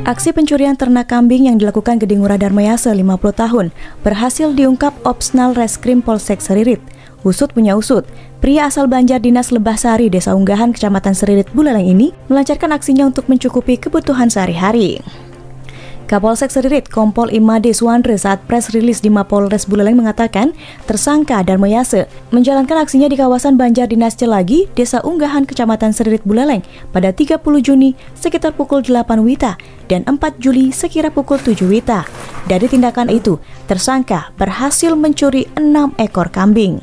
Aksi pencurian ternak kambing yang dilakukan Gede Ngurah Darmayasa 50 tahun berhasil diungkap Opsnal Reskrim Polsek Seririt. Usut punya usut, pria asal Banjar Dinas Lebahsari, Desa Unggahan, Kecamatan Seririt, Buleleng ini melancarkan aksinya untuk mencukupi kebutuhan sehari-hari. Kapolsek Seririt, Kompol Imade Suandre saat press rilis di Mapolres Buleleng mengatakan tersangka Darmayasa menjalankan aksinya di kawasan Banjar Dinas Celagi, Desa Unggahan, Kecamatan Seririt, Buleleng pada 30 Juni sekitar pukul 8 WITA dan 4 Juli sekira pukul 7 WITA. Dari tindakan itu, tersangka berhasil mencuri 6 ekor kambing.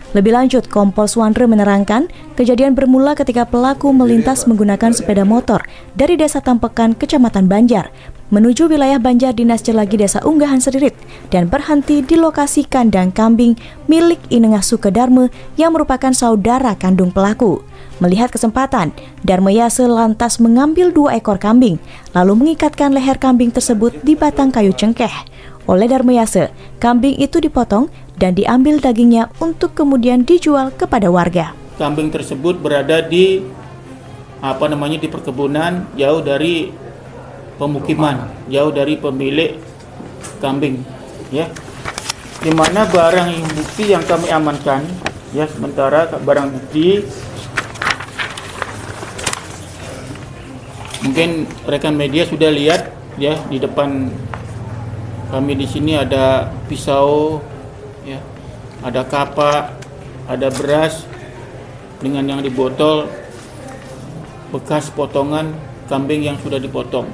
Lebih lanjut, Kompol Suandre menerangkan kejadian bermula ketika pelaku melintas menggunakan sepeda motor dari Desa Tampekan, Kecamatan Banjar, menuju wilayah Banjar Dinas Celagi, Desa Unggahan Seririt, dan berhenti di lokasi kandang kambing milik Inengah Sukedarme yang merupakan saudara kandung pelaku. Melihat kesempatan, Darmayasa lantas mengambil 2 ekor kambing, lalu mengikatkan leher kambing tersebut di batang kayu cengkeh. Oleh Darmayasa, kambing itu dipotong dan diambil dagingnya untuk kemudian dijual kepada warga. Kambing tersebut berada di di perkebunan, jauh dari pemukiman, jauh dari pemilik kambing, ya. Di mana barang bukti yang kami amankan, ya, sementara barang bukti mungkin rekan media sudah lihat, ya, di depan kami di sini ada pisau, ya, ada kapak, ada beras dengan yang di botol, bekas potongan kambing yang sudah dipotong.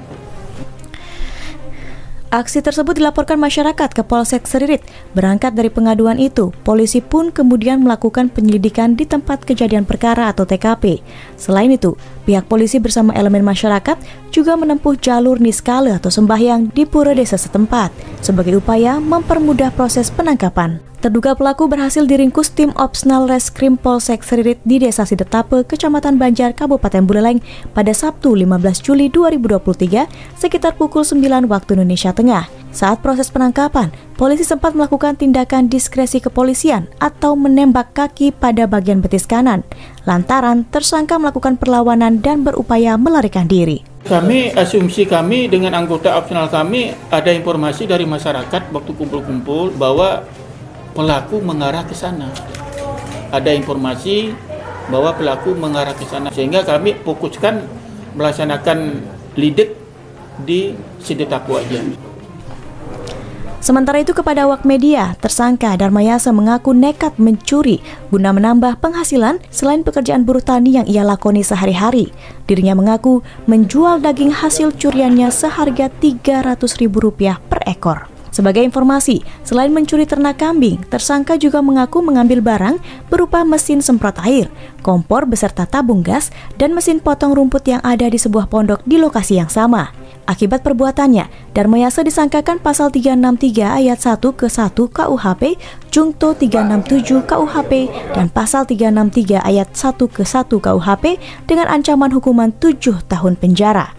Aksi tersebut dilaporkan masyarakat ke Polsek Seririt. Berangkat dari pengaduan itu, polisi pun kemudian melakukan penyelidikan di tempat kejadian perkara atau TKP. Selain itu, pihak polisi bersama elemen masyarakat juga menempuh jalur niskale atau sembahyang di pura desa setempat sebagai upaya mempermudah proses penangkapan. Terduga pelaku berhasil diringkus tim Opsnal Reskrim Polsek Seririt di Desa Sidetape, Kecamatan Banjar, Kabupaten Buleleng pada Sabtu 15 Juli 2023 sekitar pukul 9 waktu Indonesia Tengah. Saat proses penangkapan, polisi sempat melakukan tindakan diskresi kepolisian atau menembak kaki pada bagian betis kanan, lantaran tersangka melakukan perlawanan dan berupaya melarikan diri. Asumsi kami dengan anggota opsional kami, ada informasi dari masyarakat waktu kumpul-kumpul bahwa pelaku mengarah ke sana. Ada informasi bahwa pelaku mengarah ke sana, sehingga kami fokuskan melaksanakan lidik di Sidetape aja. Sementara itu kepada awak media, tersangka Darmayasa mengaku nekat mencuri guna menambah penghasilan selain pekerjaan buruh tani yang ia lakoni sehari-hari. Dirinya mengaku menjual daging hasil curiannya seharga Rp300.000 per ekor. Sebagai informasi, selain mencuri ternak kambing, tersangka juga mengaku mengambil barang berupa mesin semprot air, kompor beserta tabung gas, dan mesin potong rumput yang ada di sebuah pondok di lokasi yang sama. Akibat perbuatannya, Darmayasa disangkakan pasal 363 ayat 1 ke 1 KUHP, Jungto 367 KUHP, dan pasal 363 ayat 1 ke 1 KUHP dengan ancaman hukuman 7 tahun penjara.